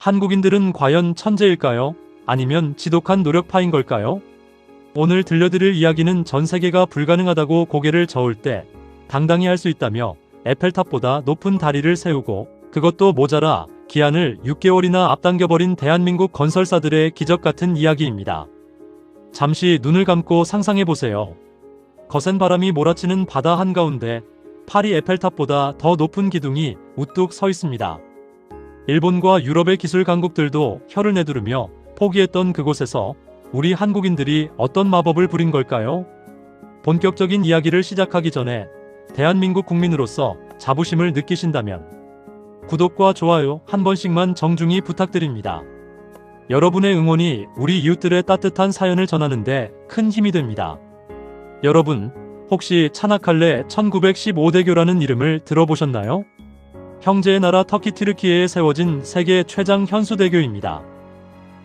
한국인들은 과연 천재일까요? 아니면 지독한 노력파인 걸까요? 오늘 들려드릴 이야기는 전 세계가 불가능하다고 고개를 저을 때 당당히 할 수 있다며 에펠탑보다 높은 다리를 세우고 그것도 모자라 기한을 6개월이나 앞당겨버린 대한민국 건설사들의 기적 같은 이야기입니다. 잠시 눈을 감고 상상해보세요. 거센 바람이 몰아치는 바다 한가운데 파리 에펠탑보다 더 높은 기둥이 우뚝 서 있습니다. 일본과 유럽의 기술 강국들도 혀를 내두르며 포기했던 그곳에서 우리 한국인들이 어떤 마법을 부린 걸까요? 본격적인 이야기를 시작하기 전에 대한민국 국민으로서 자부심을 느끼신다면 구독과 좋아요 한 번씩만 정중히 부탁드립니다. 여러분의 응원이 우리 이웃들의 따뜻한 사연을 전하는데 큰 힘이 됩니다. 여러분, 혹시 차나칼레 1915대교라는 이름을 들어보셨나요? 형제의 나라 터키 튀르키예에 세워진 세계 최장 현수대교입니다.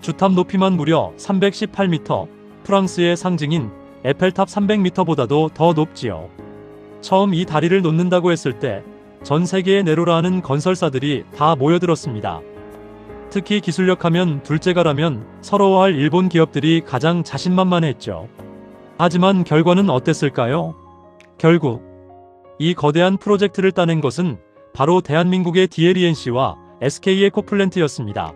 주탑 높이만 무려 318m, 프랑스의 상징인 에펠탑 300m보다도 더 높지요. 처음 이 다리를 놓는다고 했을 때 전 세계의 네로라 하는 건설사들이 다 모여들었습니다. 특히 기술력 하면 둘째가라면 서러워할 일본 기업들이 가장 자신만만했죠. 하지만 결과는 어땠을까요? 결국 이 거대한 프로젝트를 따낸 것은 바로 대한민국의 DLENC와 SK 에코플랜트였습니다.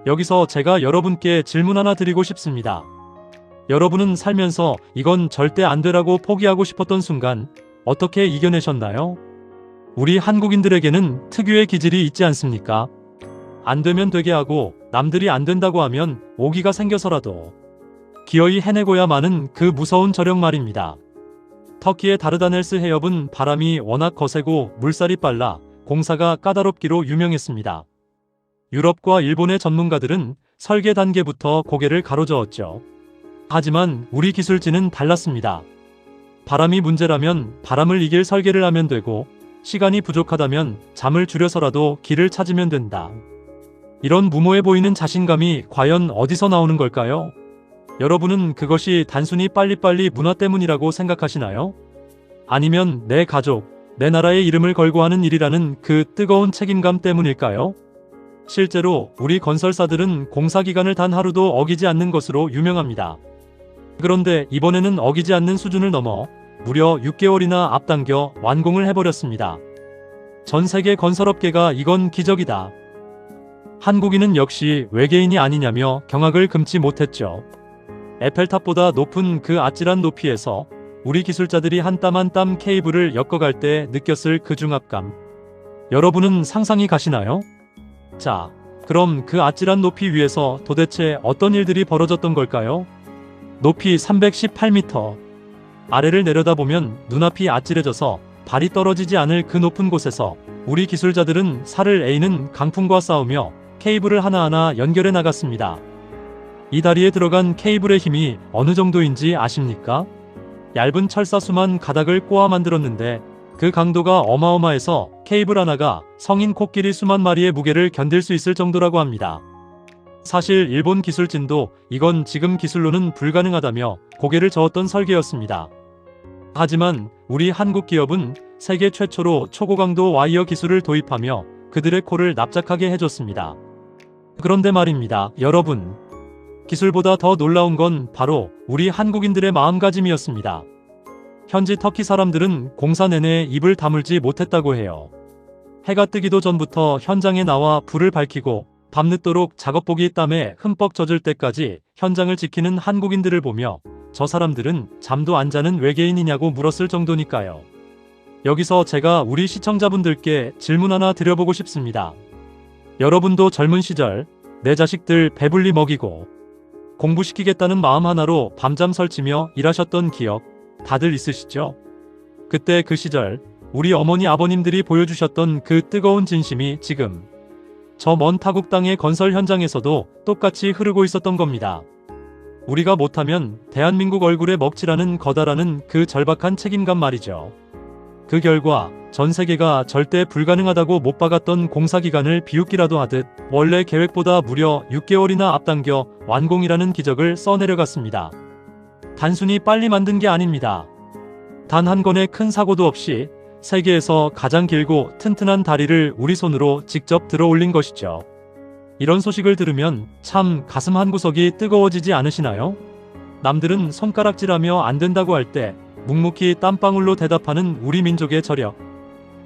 여기서 제가 여러분께 질문 하나 드리고 싶습니다. 여러분은 살면서 이건 절대 안 되라고 포기하고 싶었던 순간 어떻게 이겨내셨나요? 우리 한국인들에게는 특유의 기질이 있지 않습니까? 안 되면 되게 하고 남들이 안 된다고 하면 오기가 생겨서라도 기어이 해내고야 마는 그 무서운 저력 말입니다. 터키의 다르다넬스 해협은 바람이 워낙 거세고 물살이 빨라 공사가 까다롭기로 유명했습니다. 유럽과 일본의 전문가들은 설계 단계부터 고개를 가로저었죠. 하지만 우리 기술진은 달랐습니다. 바람이 문제라면 바람을 이길 설계를 하면 되고 시간이 부족하다면 잠을 줄여서라도 길을 찾으면 된다. 이런 무모해 보이는 자신감이 과연 어디서 나오는 걸까요? 여러분은 그것이 단순히 빨리빨리 문화 때문이라고 생각하시나요? 아니면 내 가족, 내 나라의 이름을 걸고 하는 일이라는 그 뜨거운 책임감 때문일까요? 실제로 우리 건설사들은 공사 기간을 단 하루도 어기지 않는 것으로 유명합니다. 그런데 이번에는 어기지 않는 수준을 넘어 무려 6개월이나 앞당겨 완공을 해버렸습니다. 전 세계 건설업계가 이건 기적이다. 한국인은 역시 외계인이 아니냐며 경악을 금치 못했죠. 에펠탑보다 높은 그 아찔한 높이에서 우리 기술자들이 한 땀 한 땀 케이블을 엮어갈 때 느꼈을 그 중압감. 여러분은 상상이 가시나요? 자, 그럼 그 아찔한 높이 위에서 도대체 어떤 일들이 벌어졌던 걸까요? 높이 318m. 아래를 내려다보면 눈앞이 아찔해져서 발이 떨어지지 않을 그 높은 곳에서 우리 기술자들은 살을 에이는 강풍과 싸우며 케이블을 하나하나 연결해 나갔습니다. 이 다리에 들어간 케이블의 힘이 어느 정도인지 아십니까? 얇은 철사수만 가닥을 꼬아 만들었는데 그 강도가 어마어마해서 케이블 하나가 성인 코끼리 수만 마리의 무게를 견딜 수 있을 정도라고 합니다. 사실 일본 기술진도 이건 지금 기술로는 불가능하다며 고개를 저었던 설계였습니다. 하지만 우리 한국 기업은 세계 최초로 초고강도 와이어 기술을 도입하며 그들의 코를 납작하게 해줬습니다. 그런데 말입니다, 여러분. 기술보다 더 놀라운 건 바로 우리 한국인들의 마음가짐이었습니다. 현지 터키 사람들은 공사 내내 입을 다물지 못했다고 해요. 해가 뜨기도 전부터 현장에 나와 불을 밝히고 밤늦도록 작업복이 땀에 흠뻑 젖을 때까지 현장을 지키는 한국인들을 보며 저 사람들은 잠도 안 자는 외계인이냐고 물었을 정도니까요. 여기서 제가 우리 시청자분들께 질문 하나 드려보고 싶습니다. 여러분도 젊은 시절 내 자식들 배불리 먹이고 공부시키겠다는 마음 하나로 밤잠 설치며 일하셨던 기억 다들 있으시죠? 그때 그 시절 우리 어머니 아버님들이 보여주셨던 그 뜨거운 진심이 지금 저 먼 타국 땅의 건설 현장에서도 똑같이 흐르고 있었던 겁니다. 우리가 못하면 대한민국 얼굴에 먹칠하는 거다라는 그 절박한 책임감 말이죠. 그 결과 전 세계가 절대 불가능하다고 못 박았던 공사 기간을 비웃기라도 하듯 원래 계획보다 무려 6개월이나 앞당겨 완공이라는 기적을 써내려갔습니다. 단순히 빨리 만든 게 아닙니다. 단 한 건의 큰 사고도 없이 세계에서 가장 길고 튼튼한 다리를 우리 손으로 직접 들어 올린 것이죠. 이런 소식을 들으면 참 가슴 한구석이 뜨거워지지 않으시나요? 남들은 손가락질하며 안 된다고 할 때 묵묵히 땀방울로 대답하는 우리 민족의 저력.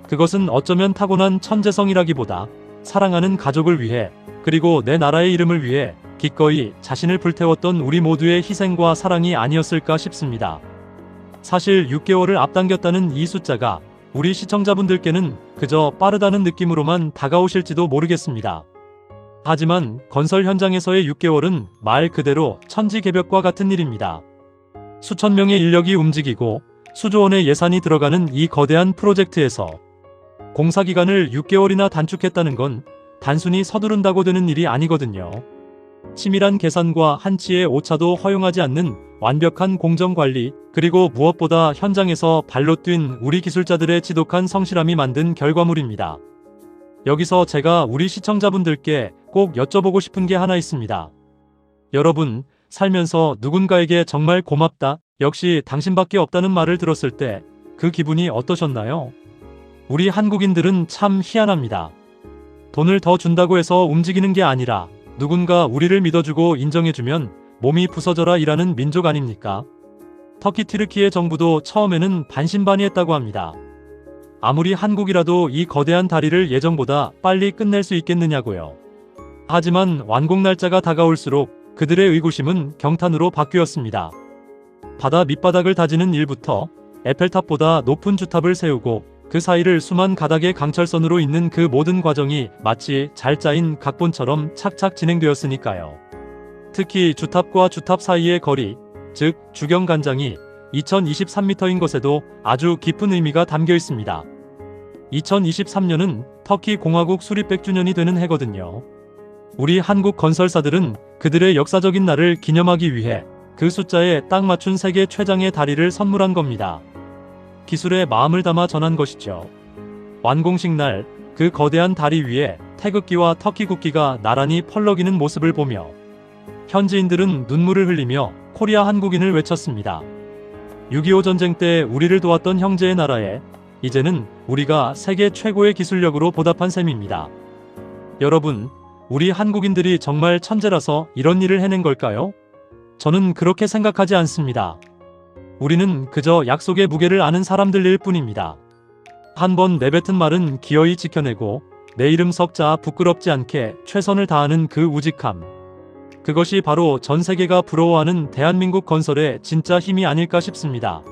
그것은 어쩌면 타고난 천재성이라기보다 사랑하는 가족을 위해, 그리고 내 나라의 이름을 위해 기꺼이 자신을 불태웠던 우리 모두의 희생과 사랑이 아니었을까 싶습니다. 사실 6개월을 앞당겼다는 이 숫자가 우리 시청자분들께는 그저 빠르다는 느낌으로만 다가오실지도 모르겠습니다. 하지만 건설 현장에서의 6개월은 말 그대로 천지개벽과 같은 일입니다. 수천 명의 인력이 움직이고 수조 원의 예산이 들어가는 이 거대한 프로젝트에서 공사 기간을 6개월이나 단축했다는 건 단순히 서두른다고 되는 일이 아니거든요. 치밀한 계산과 한치의 오차도 허용하지 않는 완벽한 공정관리, 그리고 무엇보다 현장에서 발로 뛴 우리 기술자들의 지독한 성실함이 만든 결과물입니다. 여기서 제가 우리 시청자분들께 꼭 여쭤보고 싶은 게 하나 있습니다. 여러분, 살면서 누군가에게 정말 고맙다, 역시 당신밖에 없다는 말을 들었을 때 그 기분이 어떠셨나요? 우리 한국인들은 참 희한합니다. 돈을 더 준다고 해서 움직이는 게 아니라 누군가 우리를 믿어주고 인정해주면 몸이 부서져라 일하는 민족 아닙니까? 터키 튀르키예 정부도 처음에는 반신반의했다고 합니다. 아무리 한국이라도 이 거대한 다리를 예정보다 빨리 끝낼 수 있겠느냐고요. 하지만 완공 날짜가 다가올수록 그들의 의구심은 경탄으로 바뀌었습니다. 바다 밑바닥을 다지는 일부터 에펠탑보다 높은 주탑을 세우고 그 사이를 수만 가닥의 강철선으로 잇는 그 모든 과정이 마치 잘 짜인 각본처럼 착착 진행되었으니까요. 특히 주탑과 주탑 사이의 거리, 즉 주경간장이 2023m인 것에도 아주 깊은 의미가 담겨 있습니다. 2023년은 터키 공화국 수립 100주년이 되는 해거든요. 우리 한국 건설사들은 그들의 역사적인 날을 기념하기 위해 그 숫자에 딱 맞춘 세계 최장의 다리를 선물한 겁니다. 기술에 마음을 담아 전한 것이죠. 완공식 날 그 거대한 다리 위에 태극기와 터키 국기가 나란히 펄럭이는 모습을 보며 현지인들은 눈물을 흘리며 코리아 한국인을 외쳤습니다. 6.25 전쟁 때 우리를 도왔던 형제의 나라에 이제는 우리가 세계 최고의 기술력으로 보답한 셈입니다. 여러분, 우리 한국인들이 정말 천재라서 이런 일을 해낸 걸까요? 저는 그렇게 생각하지 않습니다. 우리는 그저 약속의 무게를 아는 사람들일 뿐입니다. 한번 내뱉은 말은 기어이 지켜내고 내 이름 석자 부끄럽지 않게 최선을 다하는 그 우직함. 그것이 바로 전 세계가 부러워하는 대한민국 건설의 진짜 힘이 아닐까 싶습니다.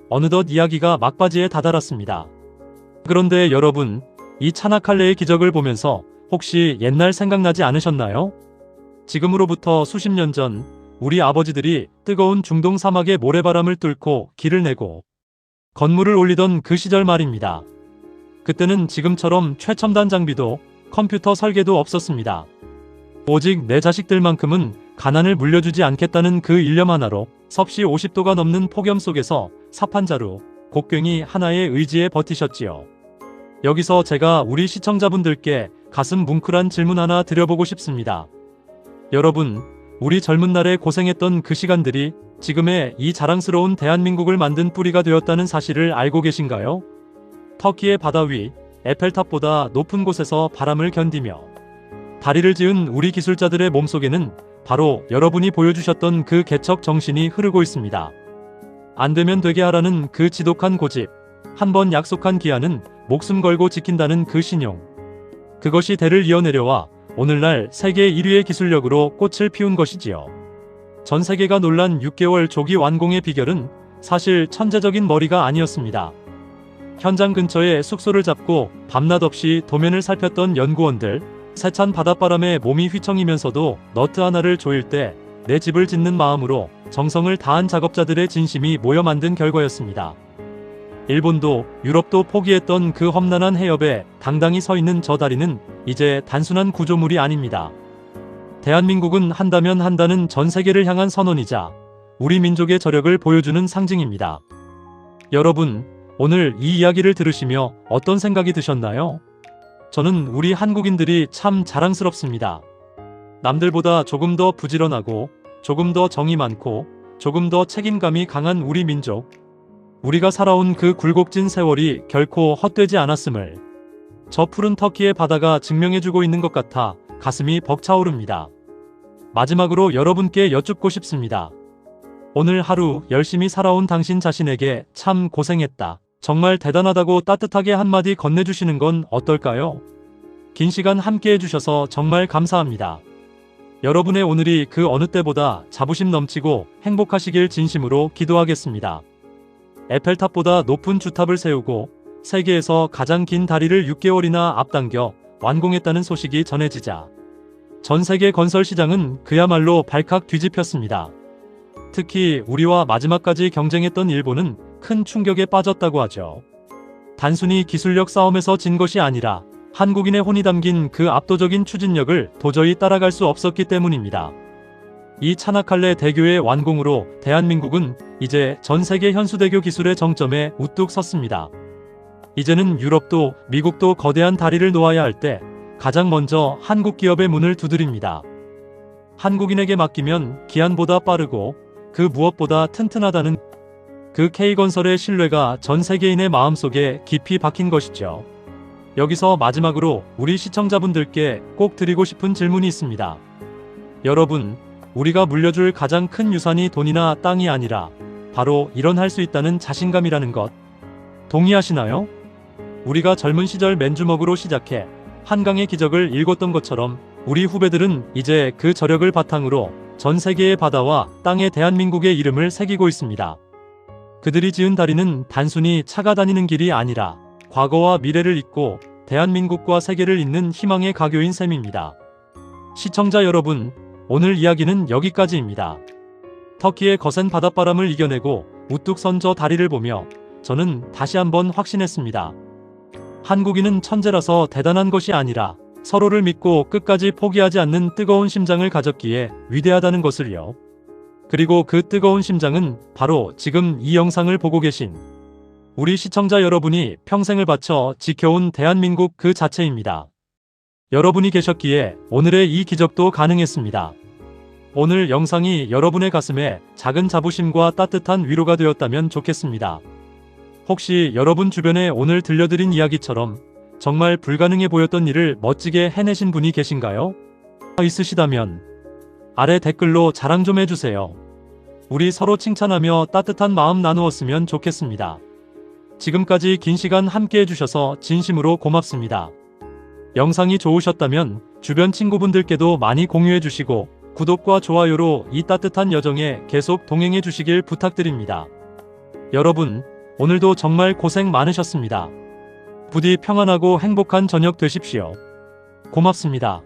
어느덧 이야기가 막바지에 다다랐습니다. 그런데 여러분, 이 차나칼레의 기적을 보면서 혹시 옛날 생각나지 않으셨나요? 지금으로부터 수십 년 전 우리 아버지들이 뜨거운 중동 사막의 모래바람을 뚫고 길을 내고 건물을 올리던 그 시절 말입니다. 그때는 지금처럼 최첨단 장비도 컴퓨터 설계도 없었습니다. 오직 내 자식들만큼은 가난을 물려주지 않겠다는 그 일념 하나로 섭씨 50도가 넘는 폭염 속에서 사판자루, 곡괭이 하나의 의지에 버티셨지요. 여기서 제가 우리 시청자분들께 가슴 뭉클한 질문 하나 드려보고 싶습니다. 여러분, 우리 젊은 날에 고생했던 그 시간들이 지금의 이 자랑스러운 대한민국을 만든 뿌리가 되었다는 사실을 알고 계신가요? 터키의 바다 위, 에펠탑보다 높은 곳에서 바람을 견디며 다리를 지은 우리 기술자들의 몸속에는 바로 여러분이 보여주셨던 그 개척 정신이 흐르고 있습니다. 안 되면 되게 하라는 그 지독한 고집, 한번 약속한 기한은 목숨 걸고 지킨다는 그 신용. 그것이 대를 이어내려와 오늘날 세계 1위의 기술력으로 꽃을 피운 것이지요. 전 세계가 놀란 6개월 조기 완공의 비결은 사실 천재적인 머리가 아니었습니다. 현장 근처에 숙소를 잡고 밤낮 없이 도면을 살폈던 연구원들, 세찬 바닷바람에 몸이 휘청이면서도 너트 하나를 조일 때 내 집을 짓는 마음으로 정성을 다한 작업자들의 진심이 모여 만든 결과였습니다. 일본도 유럽도 포기했던 그 험난한 해협에 당당히 서 있는 저 다리는 이제 단순한 구조물이 아닙니다. 대한민국은 한다면 한다는 전 세계를 향한 선언이자 우리 민족의 저력을 보여주는 상징입니다. 여러분, 오늘 이 이야기를 들으시며 어떤 생각이 드셨나요? 저는 우리 한국인들이 참 자랑스럽습니다. 남들보다 조금 더 부지런하고 조금 더 정이 많고 조금 더 책임감이 강한 우리 민족. 우리가 살아온 그 굴곡진 세월이 결코 헛되지 않았음을 저 푸른 터키의 바다가 증명해주고 있는 것 같아 가슴이 벅차오릅니다. 마지막으로 여러분께 여쭙고 싶습니다. 오늘 하루 열심히 살아온 당신 자신에게 참 고생했다, 정말 대단하다고 따뜻하게 한마디 건네주시는 건 어떨까요? 긴 시간 함께 해주셔서 정말 감사합니다. 여러분의 오늘이 그 어느 때보다 자부심 넘치고 행복하시길 진심으로 기도하겠습니다. 에펠탑보다 높은 주탑을 세우고 세계에서 가장 긴 다리를 6개월이나 앞당겨 완공했다는 소식이 전해지자 전 세계 건설 시장은 그야말로 발칵 뒤집혔습니다. 특히 우리와 마지막까지 경쟁했던 일본은 큰 충격에 빠졌다고 하죠. 단순히 기술력 싸움에서 진 것이 아니라 한국인의 혼이 담긴 그 압도적인 추진력을 도저히 따라갈 수 없었기 때문입니다. 이 차나칼레 대교의 완공으로 대한민국은 이제 전 세계 현수대교 기술의 정점에 우뚝 섰습니다. 이제는 유럽도 미국도 거대한 다리를 놓아야 할 때 가장 먼저 한국 기업의 문을 두드립니다. 한국인에게 맡기면 기한보다 빠르고 그 무엇보다 튼튼하다는 그 K건설의 신뢰가 전 세계인의 마음속에 깊이 박힌 것이죠. 여기서 마지막으로 우리 시청자분들께 꼭 드리고 싶은 질문이 있습니다. 여러분, 우리가 물려줄 가장 큰 유산이 돈이나 땅이 아니라 바로 일어날 수 있다는 자신감이라는 것, 동의하시나요? 우리가 젊은 시절 맨주먹으로 시작해 한강의 기적을 일궜던 것처럼 우리 후배들은 이제 그 저력을 바탕으로 전 세계의 바다와 땅에 대한민국의 이름을 새기고 있습니다. 그들이 지은 다리는 단순히 차가 다니는 길이 아니라 과거와 미래를 잇고 대한민국과 세계를 잇는 희망의 가교인 셈입니다. 시청자 여러분, 오늘 이야기는 여기까지입니다. 터키의 거센 바닷바람을 이겨내고 우뚝 선 저 다리를 보며 저는 다시 한번 확신했습니다. 한국인은 천재라서 대단한 것이 아니라 서로를 믿고 끝까지 포기하지 않는 뜨거운 심장을 가졌기에 위대하다는 것을요. 그리고 그 뜨거운 심장은 바로 지금 이 영상을 보고 계신 우리 시청자 여러분이 평생을 바쳐 지켜온 대한민국 그 자체입니다. 여러분이 계셨기에 오늘의 이 기적도 가능했습니다. 오늘 영상이 여러분의 가슴에 작은 자부심과 따뜻한 위로가 되었다면 좋겠습니다. 혹시 여러분 주변에 오늘 들려드린 이야기처럼 정말 불가능해 보였던 일을 멋지게 해내신 분이 계신가요? 있으시다면 아래 댓글로 자랑 좀 해주세요. 우리 서로 칭찬하며 따뜻한 마음 나누었으면 좋겠습니다. 지금까지 긴 시간 함께 해주셔서 진심으로 고맙습니다. 영상이 좋으셨다면 주변 친구분들께도 많이 공유해주시고 구독과 좋아요로 이 따뜻한 여정에 계속 동행해 주시길 부탁드립니다. 여러분, 오늘도 정말 고생 많으셨습니다. 부디 평안하고 행복한 저녁 되십시오. 고맙습니다.